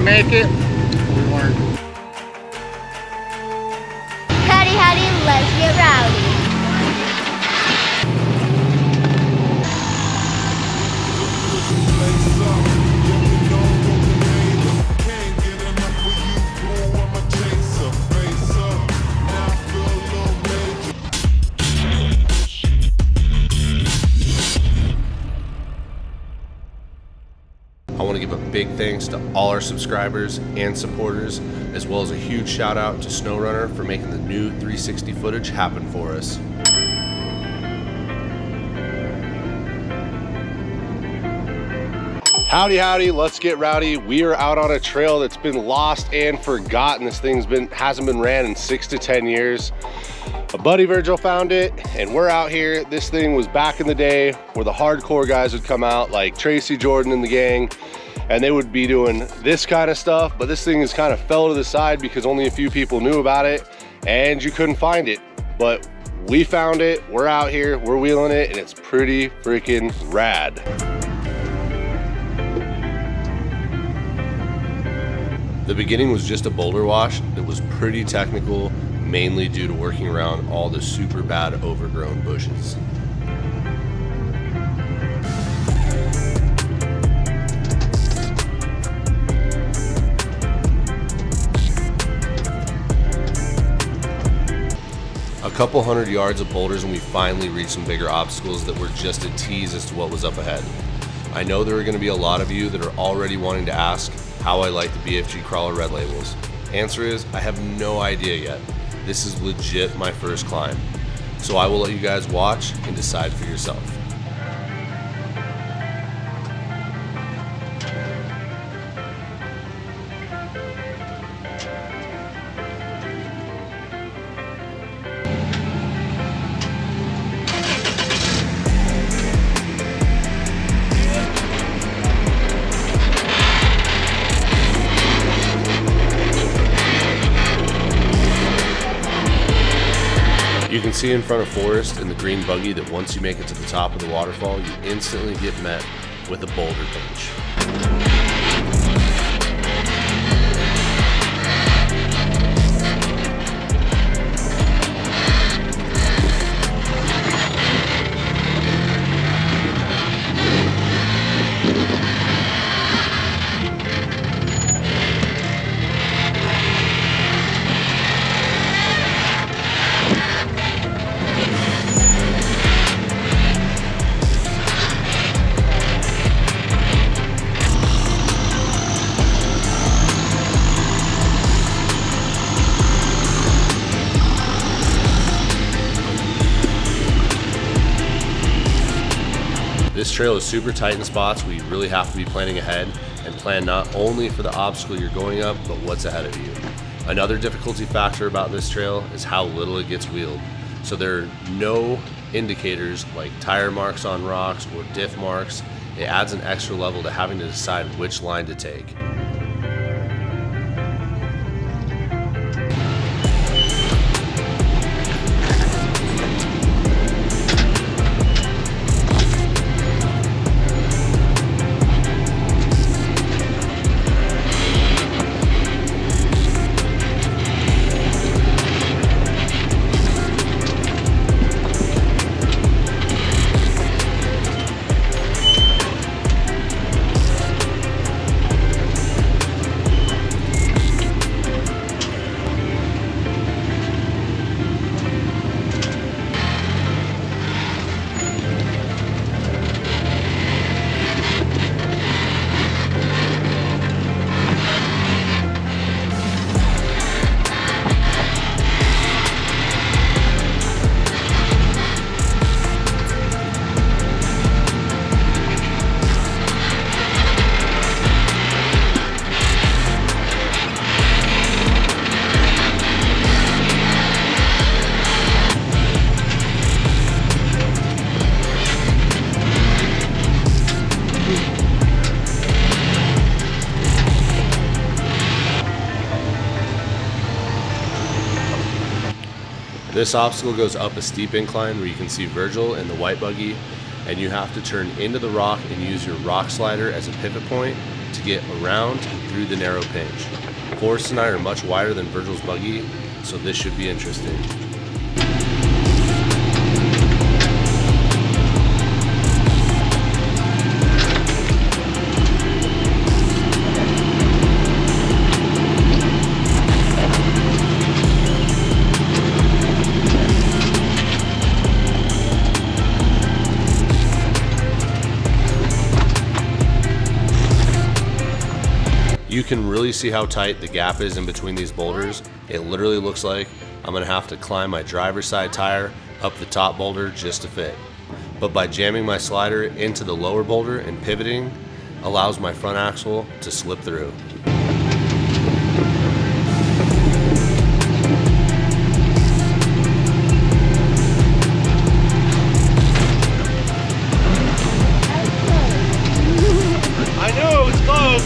make it, we weren't. Howdy, howdy, let's get rowdy. I want to give a big thanks to all our subscribers and supporters, as well as a huge shout out to SnowRunner for making the new 360 footage happen for us. Howdy, howdy, let's get rowdy. We are out on a trail that's been lost and forgotten. This thing's hasn't been ran in 6 to 10 years. A buddy Virgil found it and we're out here. This thing was back in the day where the hardcore guys would come out, like Tracy Jordan and the gang, and they would be doing this kind of stuff, but this thing has kind of fell to the side because only a few people knew about it and you couldn't find it. But we found it, we're out here, we're wheeling it, and it's pretty freaking rad. The beginning was just a boulder wash that was pretty technical, mainly due to working around all the super bad overgrown bushes. A couple hundred yards of boulders and we finally reached some bigger obstacles that were just a tease as to what was up ahead. I know there are going to be a lot of you that are already wanting to ask how I like the BFG crawler red labels. Answer is, I have no idea yet. This is legit my first climb. So I will let you guys watch and decide for yourself. You can see in front of Forrest in the green buggy that once you make it to the top of the waterfall, you instantly get met with a boulder pinch. This trail is super tight in spots where you really have to be planning ahead and plan not only for the obstacle you're going up, but what's ahead of you. Another difficulty factor about this trail is how little it gets wheeled. So there are no indicators like tire marks on rocks or diff marks. It adds an extra level to having to decide which line to take. This obstacle goes up a steep incline where you can see Virgil in the white buggy, and you have to turn into the rock and use your rock slider as a pivot point to get around through the narrow pinch. Forrest and I are much wider than Virgil's buggy, so this should be interesting. You can really see how tight the gap is in between these boulders. It literally looks like I'm gonna have to climb my driver's side tire up the top boulder just to fit. But by jamming my slider into the lower boulder and pivoting, allows my front axle to slip through. I know, it's close.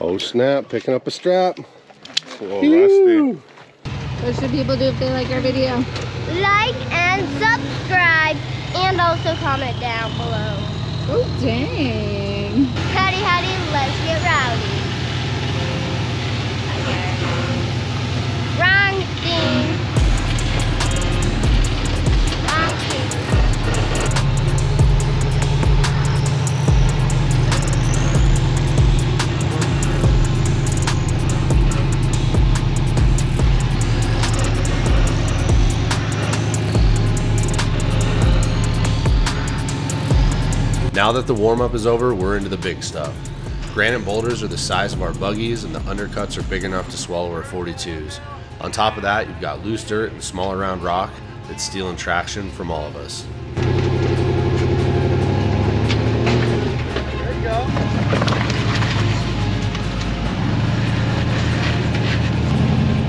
Oh snap, picking up a strap. A little rusty. What should people do if they like our video? Like and subscribe, and also comment down below. Oh, dang. Howdy, let's get rowdy. Bronson. Now that the warm-up is over, we're into the big stuff. Granite boulders are the size of our buggies, and the undercuts are big enough to swallow our 42s. On top of that, you've got loose dirt and smaller round rock that's stealing traction from all of us. There you go.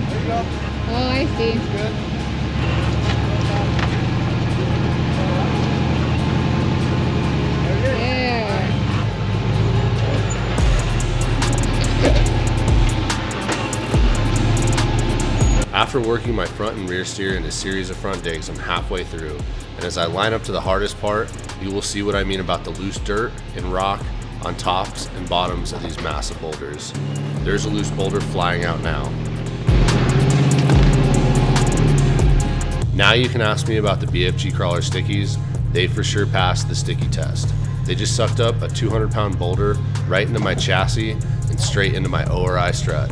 There you go. Oh, I see. Good. There. After working my front and rear steer in a series of front digs, I'm halfway through, and as I line up to the hardest part, you will see what I mean about the loose dirt and rock on tops and bottoms of these massive boulders. There's a loose boulder flying out now. Now you can ask me about the BFG crawler stickies. They for sure passed the sticky test. They just sucked up a 200-pound boulder right into my chassis and straight into my ORI strut.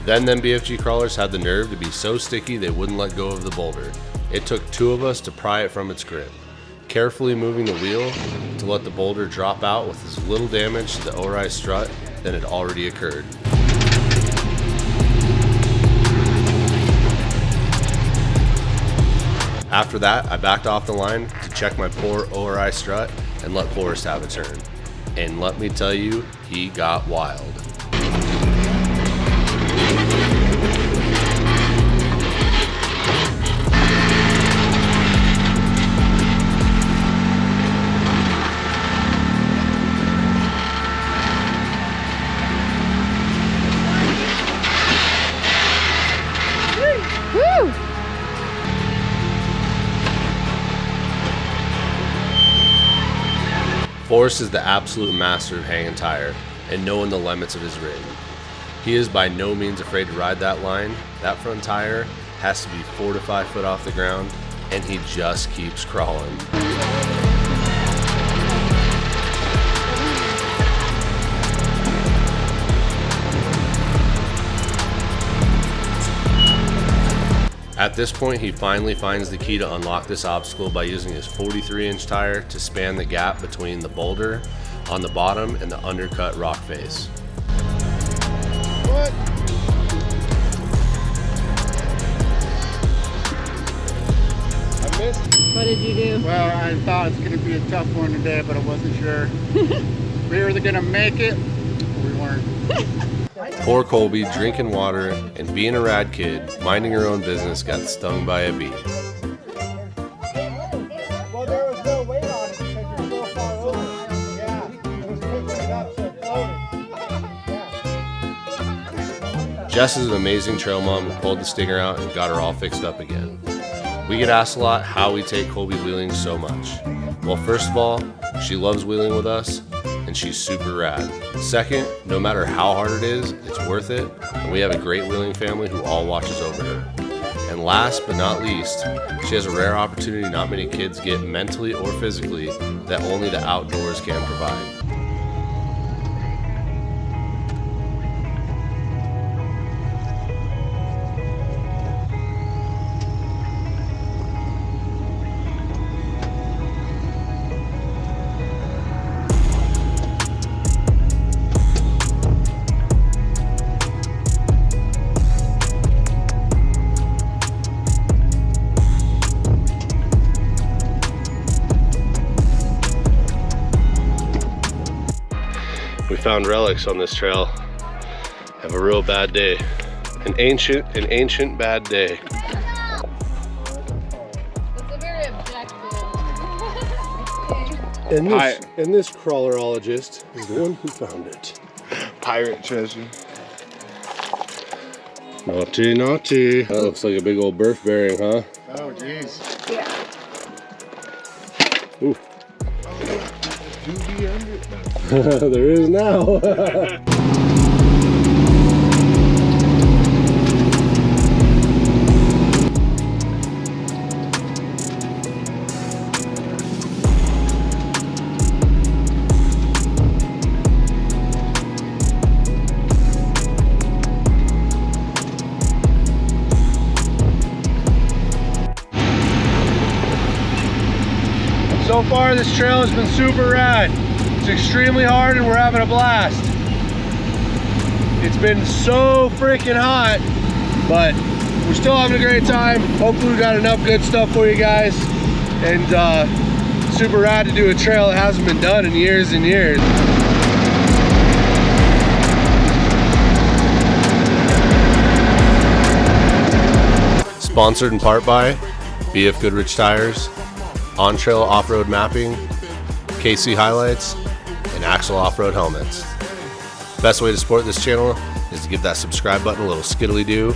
Then them BFG crawlers had the nerve to be so sticky they wouldn't let go of the boulder. It took two of us to pry it from its grip, carefully moving the wheel to let the boulder drop out with as little damage to the ORI strut than had already occurred. After that, I backed off the line to check my poor ORI strut and let Forrest have a turn. And let me tell you, he got wild. Woo! Forrest is the absolute master of hanging tire and knowing the limits of his rig. He is by no means afraid to ride that line. That front tire has to be 4 to 5 foot off the ground, and he just keeps crawling. At this point, he finally finds the key to unlock this obstacle by using his 43-inch tire to span the gap between the boulder on the bottom and the undercut rock face. What? What did you do? Well, I thought it was going to be a tough one today, but I wasn't sure. We were either going to make it or we weren't. Poor Colby, drinking water and being a rad kid, minding her own business, got stung by a bee. Well, there was no weight on it because you're so far over. Yeah, it was picking it up, so it floated. Jess is an amazing trail mom who pulled the stinger out and got her all fixed up again. We get asked a lot how we take Colby wheeling so much. Well, first of all, she loves wheeling with us and she's super rad. Second, no matter how hard it is, it's worth it, and we have a great wheeling family who all watches over her. And last but not least, she has a rare opportunity not many kids get mentally or physically that only the outdoors can provide. We found relics on this trail. Have a real bad day. An ancient bad day. It's a very objective. And this crawlerologist is the one who found it. Pirate treasure. Naughty, naughty. That looks like a big old birth bearing, huh? Oh, jeez. Ooh. Do be under it. There is now. So far, this trail has been super rad. It's extremely hard and we're having a blast. It's been so freaking hot, but we're still having a great time. Hopefully we got enough good stuff for you guys. And super rad to do a trail that hasn't been done in years and years. Sponsored in part by BFGoodrich Tires, OnTrail Off-Road Mapping, KC HiLites, and AXEL Off-Road Helmets. Best way to support this channel is to give that subscribe button a little skiddly-doo,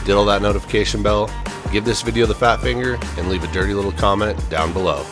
diddle that notification bell, give this video the fat finger, and leave a dirty little comment down below.